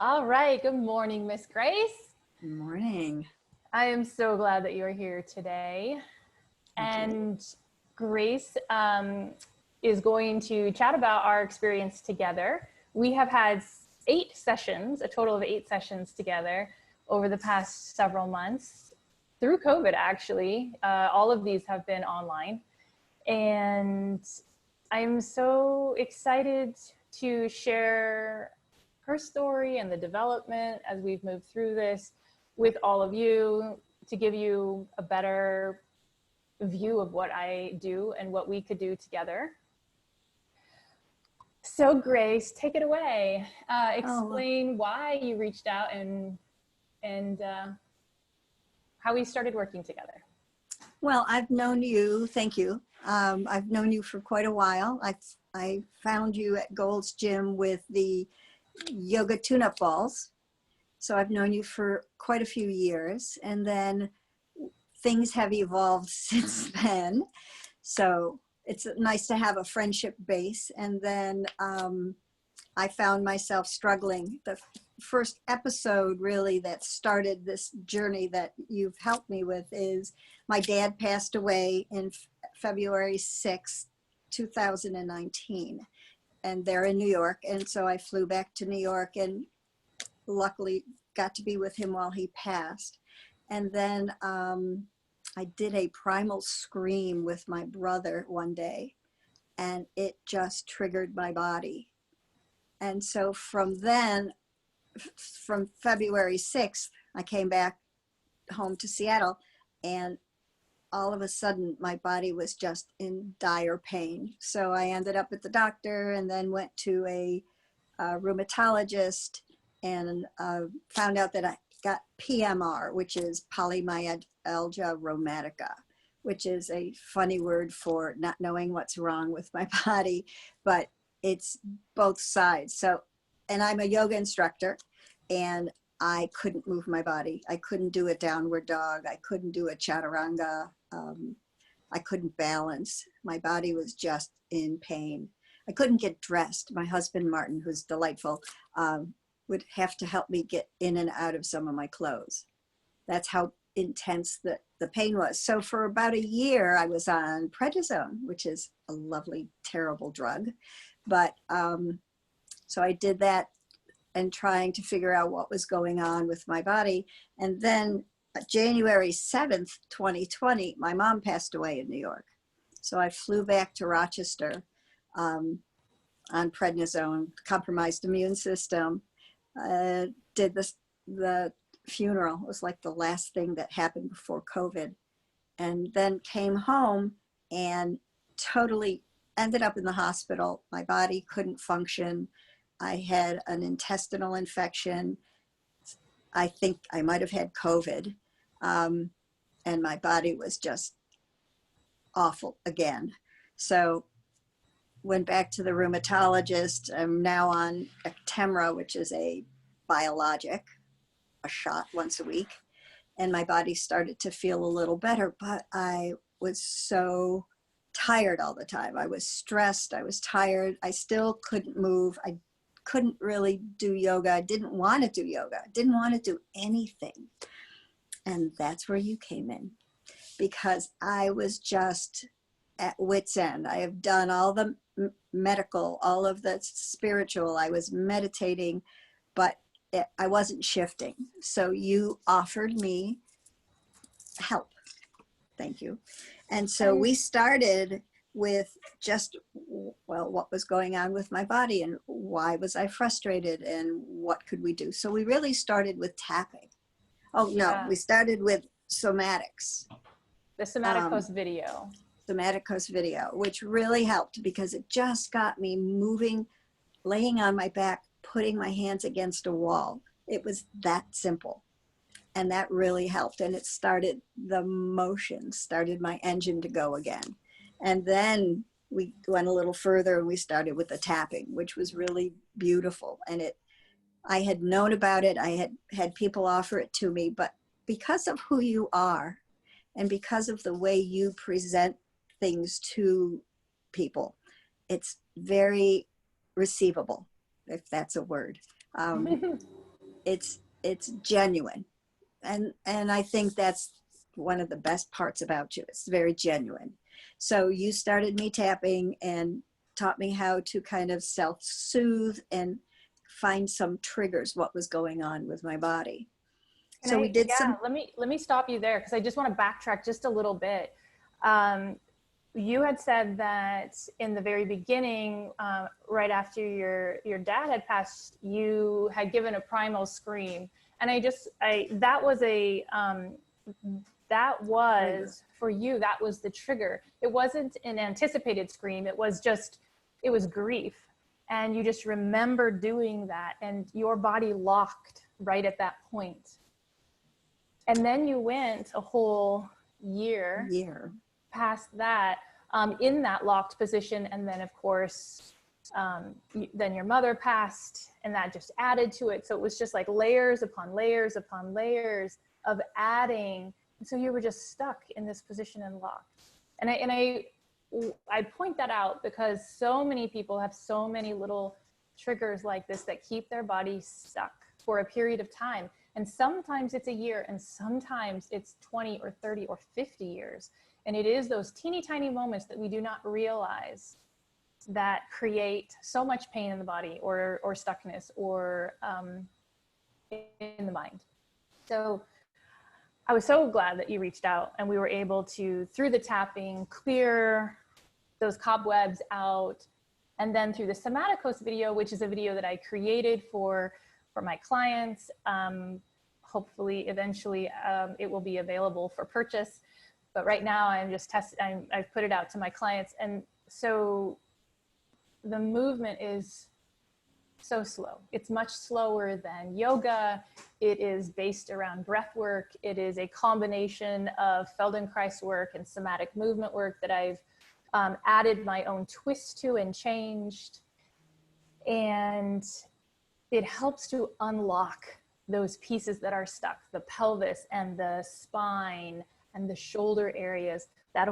All right. Good morning, Miss Grace. Good morning. I am so glad that you're here today. Thank you. And Grace is going to chat about our experience together. We have had 8 sessions, a total of 8 sessions together over the past several months through COVID, actually. All of these have been online. And I'm so excited to share her story and the development as we've moved through this with all of you to give you a better view of what I do and what we could do together. So Grace, take it away. Explain why you reached out and how we started working together. Well, I've known you, thank you. I've known you for quite a while. I found you at Gold's Gym with the yoga tune-up balls. So I've known you for quite a few years, and then things have evolved since then. So it's nice to have a friendship base. And then I found myself struggling. The first episode really that started this journey that you've helped me with is my dad passed away in February 6th, 2019. And they're in New York. And so I flew back to New York and luckily got to be with him while he passed. And then I did a primal scream with my brother one day, and it just triggered my body. And so from then, from February 6th, I came back home to Seattle, and all of a sudden my body was just in dire pain. So I ended up at the doctor and then went to a rheumatologist and found out that I got PMR, which is polymyalgia rheumatica, which is a funny word for not knowing what's wrong with my body, but it's both sides. So, and I'm a yoga instructor, and I couldn't move my body. I couldn't do a downward dog. I couldn't do a chaturanga. I couldn't balance. My body was just in pain. I couldn't get dressed. My husband, Martin, who's delightful, would have to help me get in and out of some of my clothes. That's how intense the pain was. So for about a year, I was on prednisone, which is a lovely, terrible drug. But so I did that and trying to figure out what was going on with my body. And then January 7th, 2020, my mom passed away in New York. So I flew back to Rochester on prednisone, compromised immune system, did the funeral. It was like the last thing that happened before COVID. And then came home and totally ended up in the hospital. My body couldn't function. I had an intestinal infection. I think I might have had COVID. And my body was just awful again. So went back to the rheumatologist. I'm now on Actemra, which is a biologic, a shot once a week. And my body started to feel a little better, but I was so tired all the time. I was stressed, I was tired. I still couldn't move. I couldn't really do yoga. I didn't want to do yoga. I didn't want to do anything. And that's where you came in, because I was just at wit's end. I have done all the medical, all of the spiritual. I was meditating, but I wasn't shifting. So you offered me help. Thank you. And so we started with just, well, what was going on with my body and why was I frustrated and what could we do? So we really started with tapping. Oh, no, we started with somatics. The somatic host video. Somatic host video, which really helped because it just got me moving, laying on my back, putting my hands against a wall. It was that simple. And that really helped. And it started the motion, started my engine to go again. And then we went a little further and we started with the tapping, which was really beautiful. And I had known about it. I had had people offer it to me, but because of who you are and because of the way you present things to people, it's very receivable, if that's a word. it's genuine. And I think that's one of the best parts about you. It's very genuine. So you started me tapping and taught me how to kind of self-soothe and find some triggers, what was going on with my body. So we did some. Let me stop you there, because I just want to backtrack just a little bit. You had said that in the very beginning, right after your dad had passed, you had given a primal scream, and that was for you, that was the trigger. It wasn't an anticipated scream. It was grief, and you just remember doing that, and your body locked right at that point. And then you went a whole year past that, in that locked position. And then of course, then your mother passed, and that just added to it. So it was just like layers upon layers upon layers of adding. And so you were just stuck in this position and locked. And I point that out because so many people have so many little triggers like this that keep their body stuck for a period of time. And sometimes it's a year, and sometimes it's 20 or 30 or 50 years. And it is those teeny tiny moments that we do not realize that create so much pain in the body, or stuckness, or in the mind. So I was so glad that you reached out, and we were able to, through the tapping, clear those cobwebs out. And then through the Somaticos video, which is a video that I created for my clients, hopefully eventually it will be available for purchase. But right now I'm just I've put it out to my clients. And so the movement is so slow. It's much slower than yoga. It is based around breath work. It is a combination of Feldenkrais work and somatic movement work that I've added my own twist to and changed. And it helps to unlock those pieces that are stuck, the pelvis and the spine and the shoulder areas, that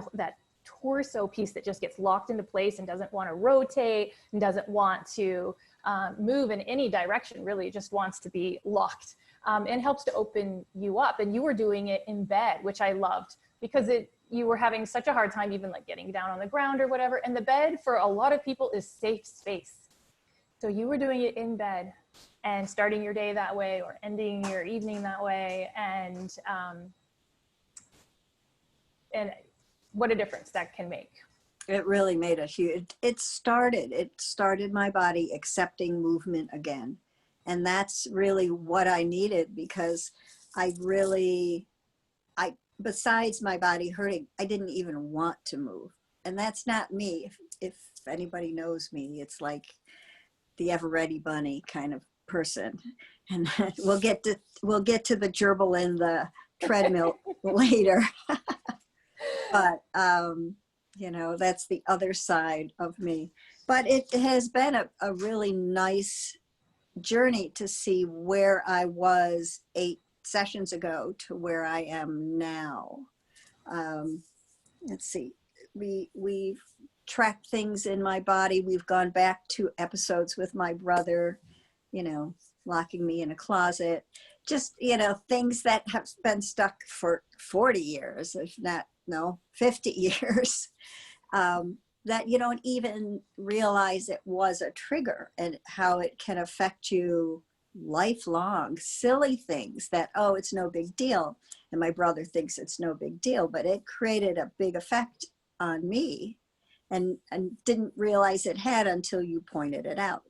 torso piece that just gets locked into place and doesn't want to rotate and doesn't want to move in any direction, really. It just wants to be locked, and helps to open you up. And you were doing it in bed, which I loved, because you were having such a hard time even like getting down on the ground or whatever. And the bed for a lot of people is safe space. So you were doing it in bed and starting your day that way, or ending your evening that way. And what a difference that can make. It really made a huge, it started my body accepting movement again. And that's really what I needed, because besides my body hurting, I didn't even want to move. And that's not me. If anybody knows me, it's like the ever-ready bunny kind of person. And we'll get to the gerbil and the treadmill later. But, you know, that's the other side of me. But it has been a really nice journey to see where I was 8 sessions ago to where I am now. Let's see, we've tracked things in my body. We've gone back to episodes with my brother, you know, locking me in a closet, just, you know, things that have been stuck for 40 years, if not, no, 50 years, that you don't even realize it was a trigger, and how it can affect you lifelong. Silly things that, oh, it's no big deal. And my brother thinks it's no big deal, but it created a big effect on me, and didn't realize it had until you pointed it out.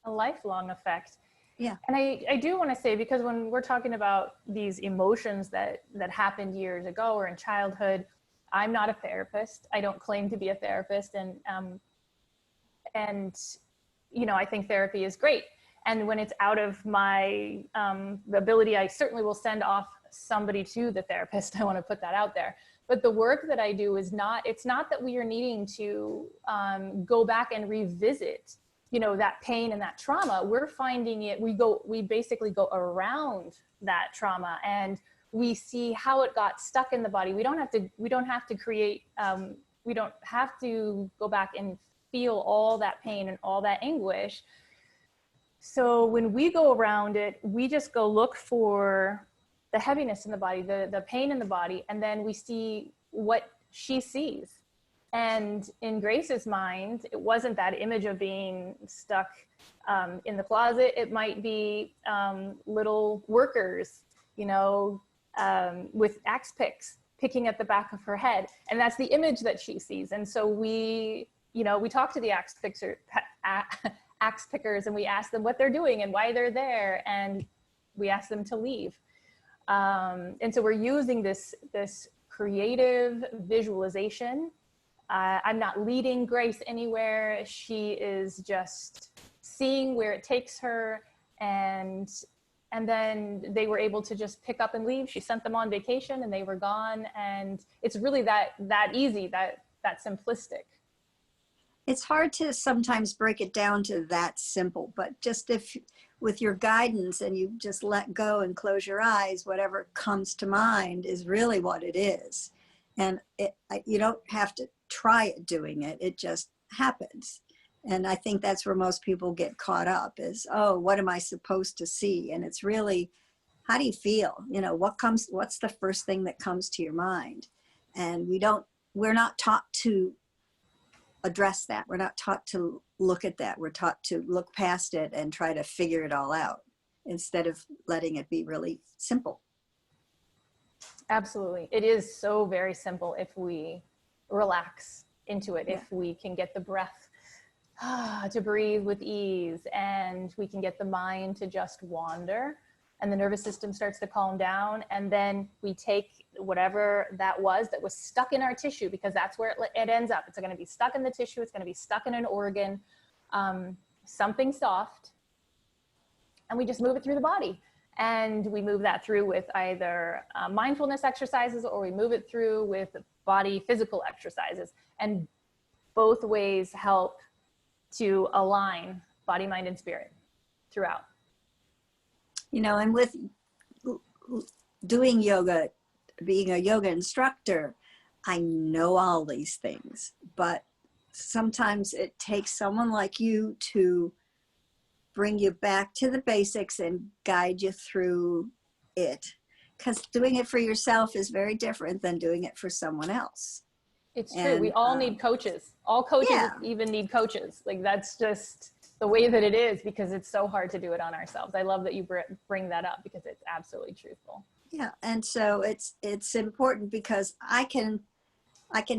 A lifelong effect. Yeah. And I do want to say, because when we're talking about these emotions that happened years ago or in childhood, I'm not a therapist. I don't claim to be a therapist. And you know, I think therapy is great. And when it's out of my ability, I certainly will send off somebody to the therapist. I want to put that out there. But the work that I do is it's not that we are needing to go back and revisit, you know, that pain and that trauma. We're finding it, we basically go around that trauma, and we see how it got stuck in the body. We don't have to create, we don't have to go back and feel all that pain and all that anguish. So when we go around it, we just go look for the heaviness in the body, the pain in the body, and then we see what she sees. And in Grace's mind, it wasn't that image of being stuck in the closet. It might be little workers, you know, with axe picks picking at the back of her head. And that's the image that she sees. And so we, you know, we talk to the axe pickers and we ask them what they're doing and why they're there. And we ask them to leave. And so we're using this creative visualization. I'm not leading Grace anywhere. She is just seeing where it takes her, and then they were able to just pick up and leave. She sent them on vacation and they were gone. And it's really that easy, that simplistic. It's hard to sometimes break it down to that simple, but just if with your guidance and you just let go and close your eyes, whatever comes to mind is really what it is. And you don't have to try it doing it, it just happens. And I think that's where most people get caught up is, oh, what am I supposed to see? And it's really, how do you feel? You know, what's the first thing that comes to your mind? And we're not taught to address that. We're not taught to look at that. We're taught to look past it and try to figure it all out instead of letting it be really simple. Absolutely. It is so very simple if we relax into it, if we can get the breath to breathe with ease, and we can get the mind to just wander, and the nervous system starts to calm down, and then we take whatever that was stuck in our tissue, because that's where it ends up. It's going to be stuck in the tissue. It's going to be stuck in an organ, something soft, and we just move it through the body. And we move that through with either mindfulness exercises, or we move it through with body physical exercises. And both ways help to align body, mind, and spirit throughout. You know, and with doing yoga, being a yoga instructor, I know all these things, but sometimes it takes someone like you to bring you back to the basics and guide you through it. Because doing it for yourself is very different than doing it for someone else. It's true. We all need coaches. All coaches even need coaches. Like, that's just the way that it is, because it's so hard to do it on ourselves. I love that you bring that up, because it's absolutely truthful. Yeah, and so it's important, because I can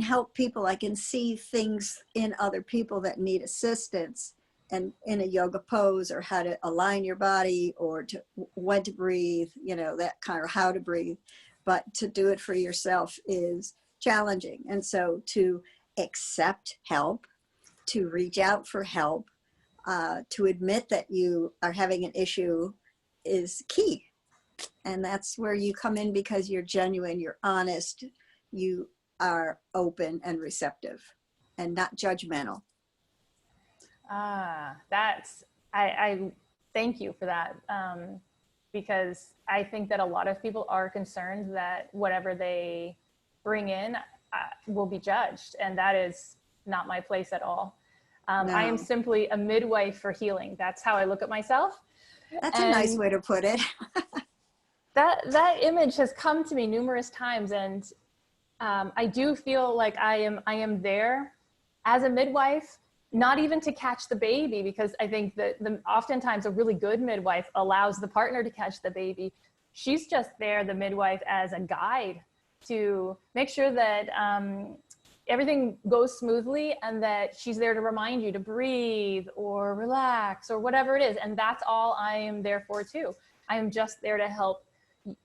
help people. I can see things in other people that need assistance, and in a yoga pose, or how to align your body, or when to breathe, you know, that kind of how to breathe. But to do it for yourself is challenging. And so to accept help, to reach out for help, to admit that you are having an issue is key. And that's where you come in, because you're genuine, you're honest, you are open and receptive and not judgmental. I thank you for that, because I think that a lot of people are concerned that whatever they bring in will be judged, and that is not my place at all. No. I am simply a midwife for healing. That's how I look at myself. That's a nice way to put it. that image has come to me numerous times, and I do feel like I am there as a midwife, not even to catch the baby, because I think that oftentimes a really good midwife allows the partner to catch the baby. She's just there, the midwife, as a guide to make sure that everything goes smoothly, and that she's there to remind you to breathe or relax or whatever it is. And that's all I am there for too. I am just there to help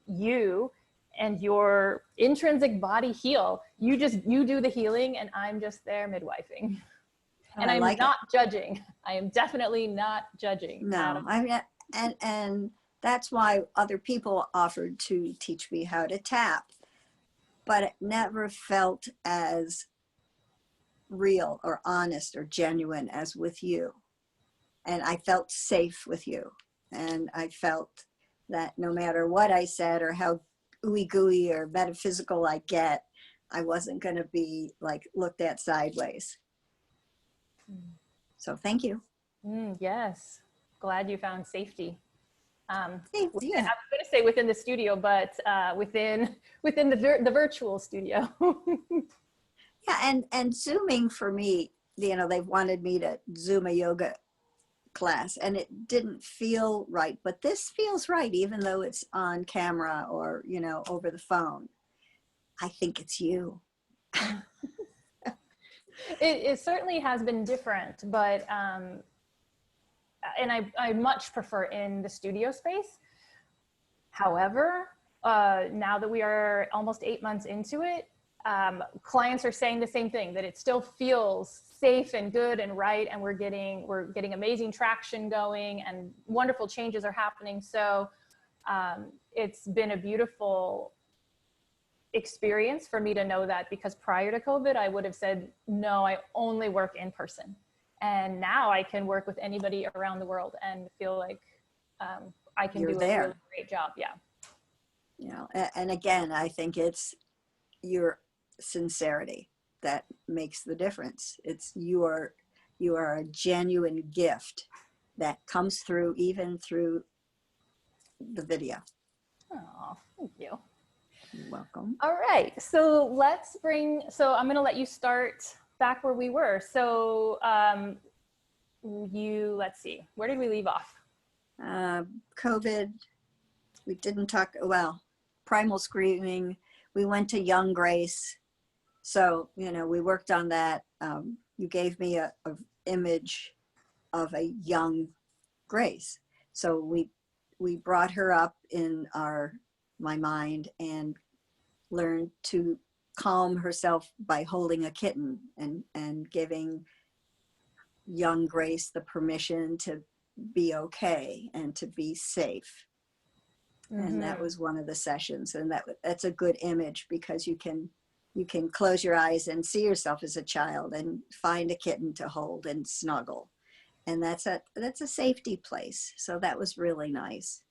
you and your intrinsic body heal. You do the healing, and I'm just there midwifing. And I'm not judging. I am definitely not judging. No, and that's why other people offered to teach me how to tap, but it never felt as real or honest or genuine as with you. And I felt safe with you. And I felt that no matter what I said or how ooey gooey or metaphysical I get, I wasn't going to be like looked at sideways. So thank you. Yes. glad you found safety. Safety, yeah. I was going to say within the studio, but within the virtual studio. Yeah, and Zooming for me, you know, they've wanted me to Zoom a yoga class and it didn't feel right, but this feels right, even though it's on camera or, you know, over the phone. I think it's you. It certainly has been different, but and I much prefer in the studio space. However, now that we are almost 8 months into it, clients are saying the same thing, that it still feels safe and good and right, and we're getting amazing traction going, and wonderful changes are happening. So it's been a beautiful experience for me to know that, because prior to COVID, I would have said, no, I only work in person. And now I can work with anybody around the world and feel like I can You're do there. a really great job. Yeah. You know, and again, I think it's your sincerity that makes the difference. It's you are a genuine gift that comes through even through the video. Oh, thank you. You're welcome. All right. So I'm going to let you start back where we were. So let's see, where did we leave off? COVID, we didn't talk, well, primal screaming, we went to young grace. So, you know, we worked on that. You gave me a image of a young Grace. So we brought her up in my mind and learned to calm herself by holding a kitten and giving young Grace the permission to be okay and to be safe. Mm-hmm. And that was one of the sessions. And that's a good image, because you can close your eyes and see yourself as a child and find a kitten to hold and snuggle. And that's a safety place. So that was really nice.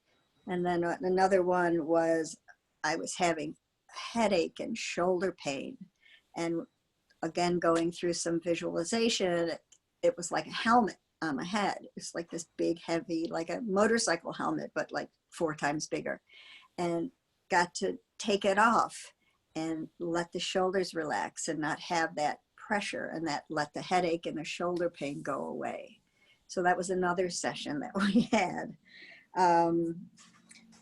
And then another one was, I was having headache and shoulder pain. And again, going through some visualization, it was like a helmet on my head. It's like this big, heavy, like a motorcycle helmet, but like 4 times bigger. And got to take it off and let the shoulders relax and not have that pressure, and that let the headache and the shoulder pain go away. So that was another session that we had.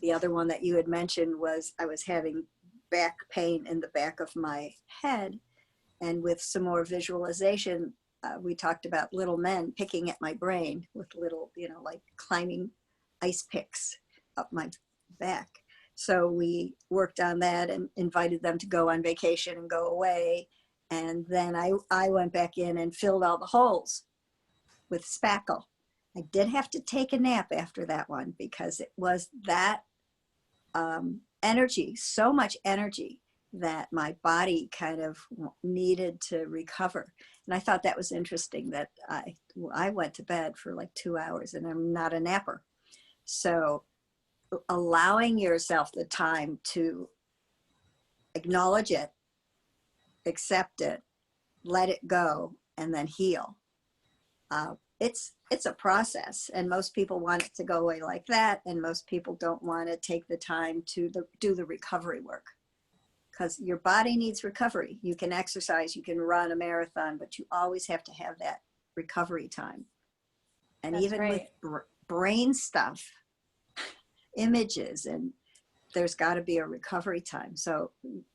The other one that you had mentioned was I was having back pain in the back of my head, and with some more visualization, we talked about little men picking at my brain with little, you know, like climbing ice picks up my back. So we worked on that and invited them to go on vacation and go away. And then I went back in and filled all the holes with spackle. I did have to take a nap after that one, because it was that energy, so much energy, that my body kind of needed to recover. And I thought that was interesting that I went to bed for like 2 hours, and I'm not a napper. So allowing yourself the time to acknowledge it, accept it, let it go, and then heal. It's a process, and most people want it to go away like that, and most people don't want to take the time to do the recovery work, because your body needs recovery. You can exercise, you can run a marathon, but you always have to have that recovery time. And that's even right. With brain stuff, images, and there's got to be a recovery time. So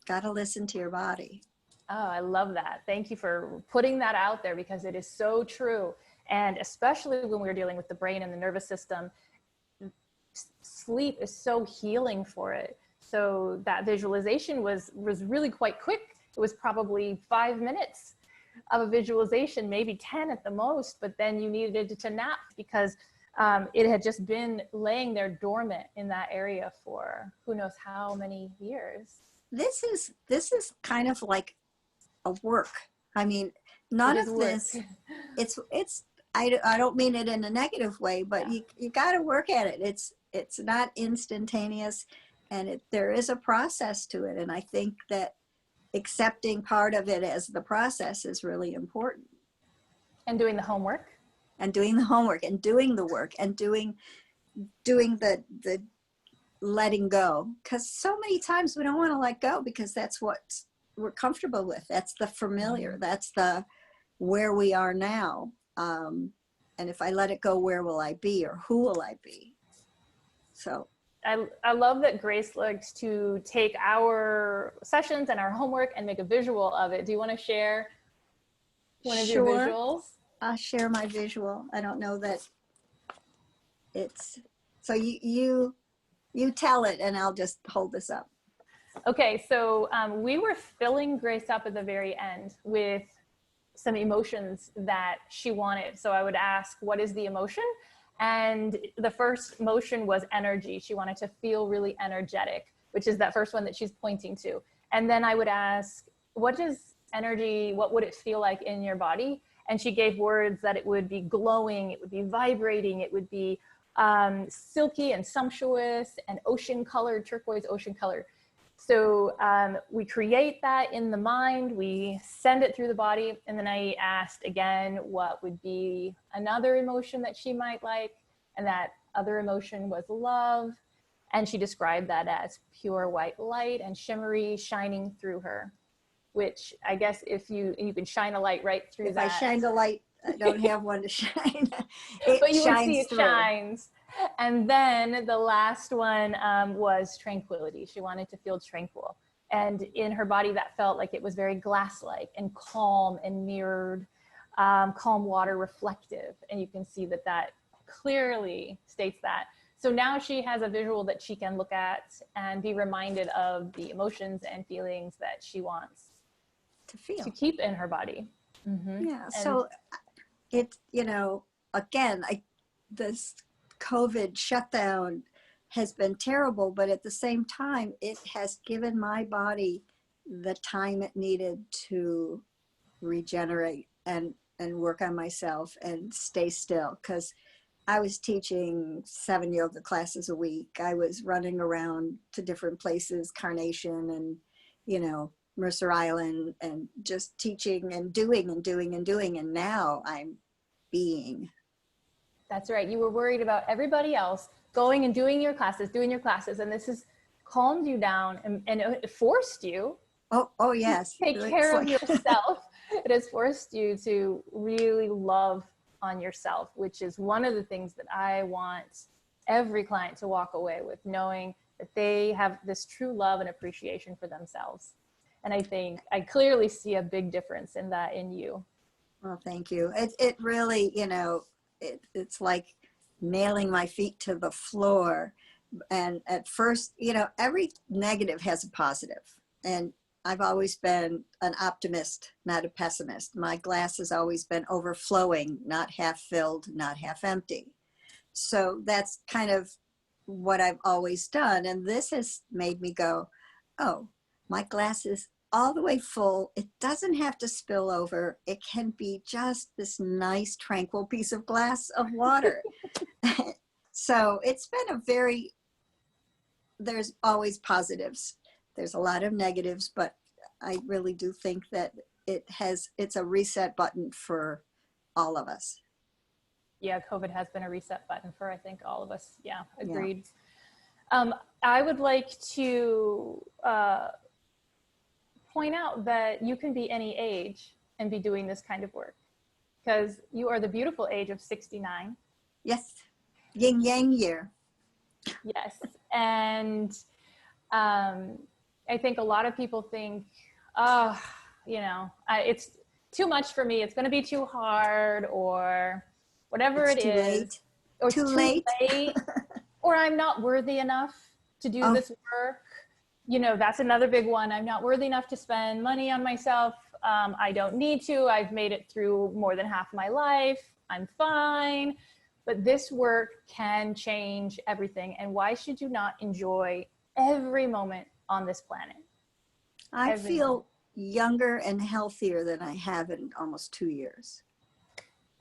got to listen to your body. Oh, I love that. Thank you for putting that out there, because it is so true. And especially when we're dealing with the brain and the nervous system, sleep is so healing for it. So that visualization was really quite quick. It was probably 5 minutes of a visualization, maybe 10 at the most, but then you needed to nap, because it had just been laying there dormant in that area for who knows how many years. This is kind of like a work. I mean, none of this, I don't mean it in a negative way, but yeah. you got to work at it. It's not instantaneous, and there is a process to it. And I think that accepting part of it as the process is really important. And doing the homework. and doing the homework and doing the work and doing the letting go, because so many times we don't want to let go because that's what we're comfortable with. That's the familiar. That's the where we are now. And if I let it go, where will I be, or who will I be? So I love that Grace likes to take our sessions and our homework and make a visual of it. Do you want to share one of your visuals? I'll share my visual. I don't know that it's, so you tell it and I'll just hold this up. Okay, so we were filling Grace up at the very end with some emotions that she wanted. So I would ask, what is the emotion? And the first motion was energy. She wanted to feel really energetic, which is that first one that she's pointing to. And then I would ask, what is energy? What would it feel like in your body? And she gave words that it would be glowing, it would be vibrating, it would be silky and sumptuous and ocean colored, turquoise ocean color. So we create that in the mind, we send it through the body. And then I asked again, what would be another emotion that she might like? And that other emotion was love. And she described that as pure white light and shimmery shining through her, which I guess if you can shine a light right through that. If I shine the light, I don't have one to shine. But you would see it shines. And then the last one was tranquility. She wanted to feel tranquil. And in her body, that felt like it was very glass-like and calm and mirrored, calm water reflective. And you can see that that clearly states that. So now she has a visual that she can look at and be reminded of the emotions and feelings that she wants to feel, to keep in her body. Mm-hmm. Yeah. And so it, again, this COVID shutdown has been terrible, but at the same time, it has given my body the time it needed to regenerate and work on myself and stay still. Because I was teaching 7 yoga classes a week. I was running around to different places, Carnation and, Mercer Island, and just teaching and doing and doing and doing. And now I'm being. That's right. You were worried about everybody else going and doing your classes. And this has calmed you down and it forced you. Oh yes. To take care of yourself. It has forced you to really love on yourself, which is one of the things that I want every client to walk away with, knowing that they have this true love and appreciation for themselves. And I think I clearly see a big difference in that in you. Well, thank you. It really, it's like nailing my feet to the floor. And at first, every negative has a positive. And I've always been an optimist, not a pessimist. My glass has always been overflowing, not half filled, not half empty. So that's kind of what I've always done. And this has made me go, oh, my glass is all the way full. It doesn't have to spill over. It can be just this nice, tranquil piece of glass of water. So it's been there's always positives. There's a lot of negatives, but I really do think that it's a reset button for all of us. Yeah, COVID has been a reset button for, I think, all of us. Yeah, agreed. Yeah. I would like to point out that you can be any age and be doing this kind of work, because you are the beautiful age of 69. Yes, yin yang year. Yes, and I think a lot of people think, oh, it's too much for me. It's going to be too hard, or whatever it is. Late. Or too it's late. Too late. Or I'm not worthy enough to do this work. That's another big one. I'm not worthy enough to spend money on myself. I don't need to. I've made it through more than half my life. I'm fine. But this work can change everything. And why should you not enjoy every moment on this planet? I feel younger and healthier than I have in almost 2 years.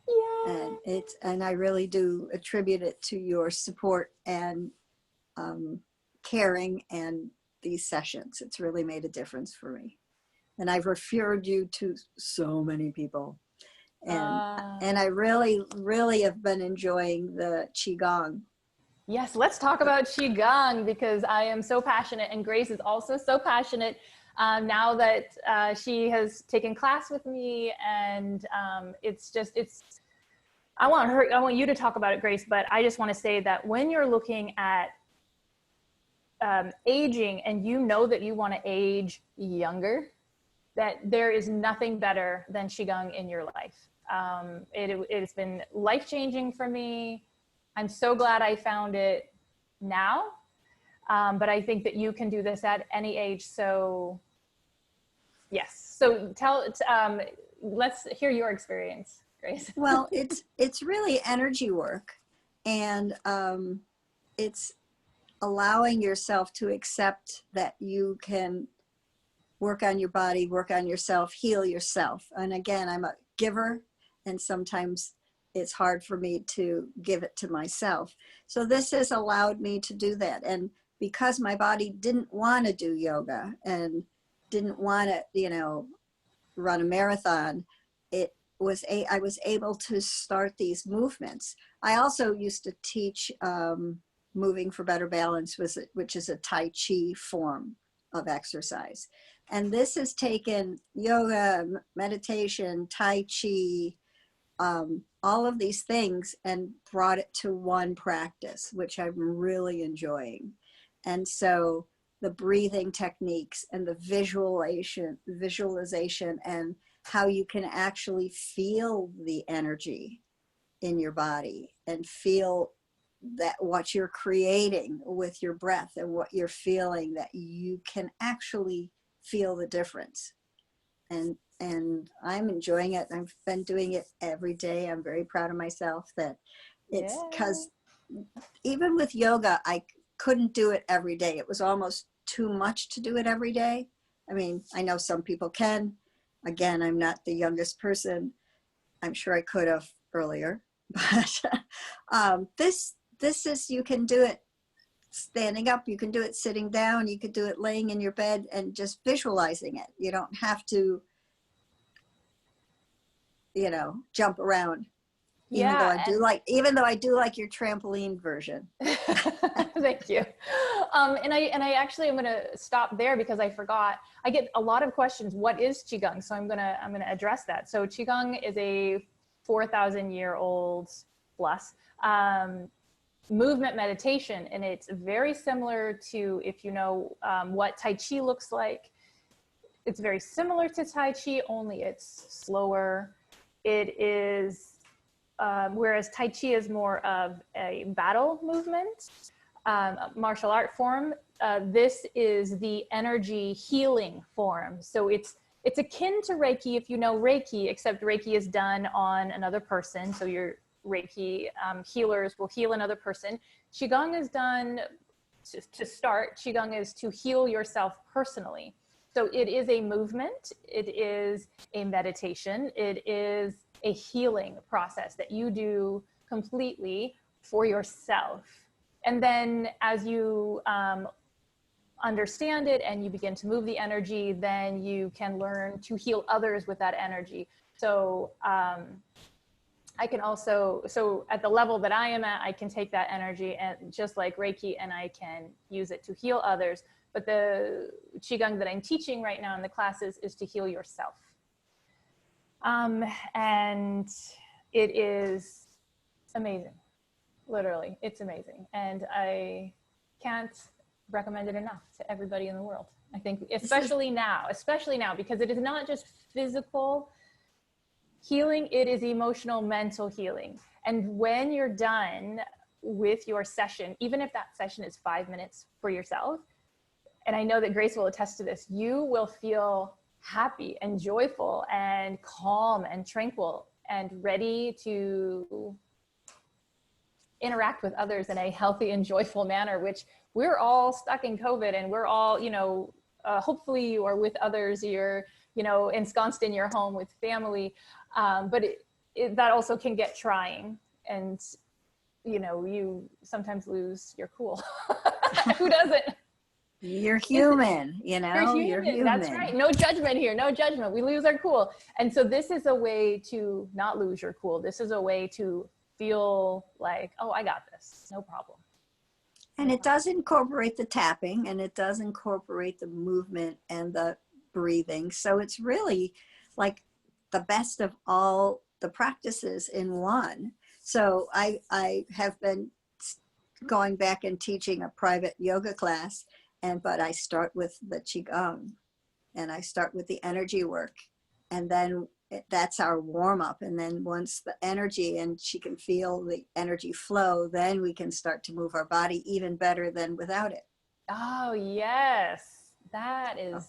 Yeah. And I really do attribute it to your support and caring and these sessions. It's really made a difference for me. And I've referred you to so many people. And Uh, and I really, really have been enjoying the Qigong. yes, let's talk about Qigong, because I am so passionate, and Grace is also so passionate now that she has taken class with me, and I want you to talk about it, Grace, but I just want to say that when you're looking at aging and you know that you want to age younger, that there is nothing better than Qigong in your life. It's been life-changing for me. I'm so glad I found it now. But I think that you can do this at any age. So yes. So let's hear your experience, Grace. Well, it's really energy work, and it's allowing yourself to accept that you can work on your body, work on yourself, heal yourself. And again, I'm a giver, and sometimes it's hard for me to give it to myself. So this has allowed me to do that. And because my body didn't want to do yoga and didn't want to, run a marathon, I was able to start these movements. I also used to teach Moving for Better Balance, which is a Tai Chi form of exercise. And this has taken yoga, meditation, Tai Chi, all of these things, and brought it to one practice, which I'm really enjoying. And so the breathing techniques and the visualization, and how you can actually feel the energy in your body and feel that what you're creating with your breath and what you're feeling, that you can actually feel the difference. And I'm enjoying it. I've been doing it every day. I'm very proud of myself that it's because even with yoga, I couldn't do it every day. It was almost too much to do it every day. I mean, I know some people can. Again, I'm not the youngest person. I'm sure I could have earlier, but this is, you can do it standing up, you can do it sitting down, you could do it laying in your bed and just visualizing it. You don't have to, jump around. Even though I do like your trampoline version. Thank you. And I actually am going to stop there because I forgot. I get a lot of questions. What is Qigong? So I'm going to address that. So Qigong is a 4,000-year-old plus movement meditation, and it's very similar to, if you know what Tai Chi looks like. It's very similar to Tai Chi, only it's slower. It is whereas Tai Chi is more of a battle movement, martial art form. This is the energy healing form. So it's akin to Reiki, if you know Reiki, except Reiki is done on another person. So your Reiki healers will heal another person. Qigong is done to start. Qigong is to heal yourself personally. So it is a movement. It is a meditation. It is a healing process that you do completely for yourself. And then as you understand it and you begin to move the energy, then you can learn to heal others with that energy. So I can also, so at the level that I am at, I can take that energy and just like Reiki, and I can use it to heal others. But the Qigong that I'm teaching right now in the classes is to heal yourself. And it is amazing. Literally, it's amazing. And I can't recommend it enough to everybody in the world. I think especially now, because it is not just physical healing, it is emotional, mental healing. And when you're done with your session, even if that session is 5 minutes for yourself, and I know that Grace will attest to this, you will feel happy and joyful and calm and tranquil and ready to interact with others in a healthy and joyful manner, which we're all stuck in COVID, and we're all, hopefully you are with others, you're, ensconced in your home with family. But that also can get trying, and, you sometimes lose your cool. Who doesn't? You're human, you You're know, you're human. That's human. right. No judgment here. No judgment. We lose our cool. And so this is a way to not lose your cool. This is a way to feel like, oh, I got this. No problem. And it does incorporate the tapping, and it does incorporate the movement and the breathing. So it's really like the best of all the practices in one. So I have been going back and teaching a private yoga class, but I start with the Qigong, and I start with the energy work, and then that's our warm up. And then once the energy, and she can feel the energy flow, then we can start to move our body even better than without it. Oh, yes. That is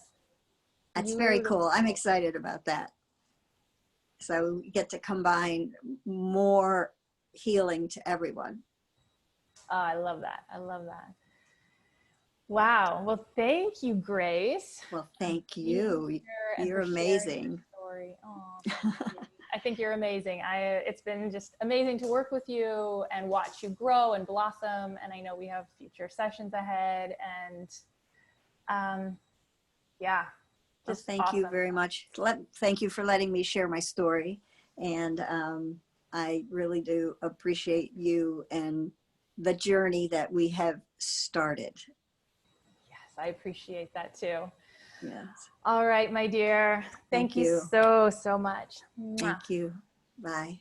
That's very beautiful. cool. I'm excited about that. So we get to combine more healing to everyone. Oh, I love that. I love that. Wow. Well, thank you, Grace. Well, thank you. You're For sharing your amazing. story. Oh, thank you. I think you're amazing. It's been just amazing to work with you and watch you grow and blossom. And I know we have future sessions ahead. And yeah, Well, just thank you awesome. very much. Thank you for letting me share my story. And I really do appreciate you and the journey that we have started. Yes, I appreciate that too. Yes. All right, my dear. Thank you you. so, so much. Mwah. Thank you. Bye.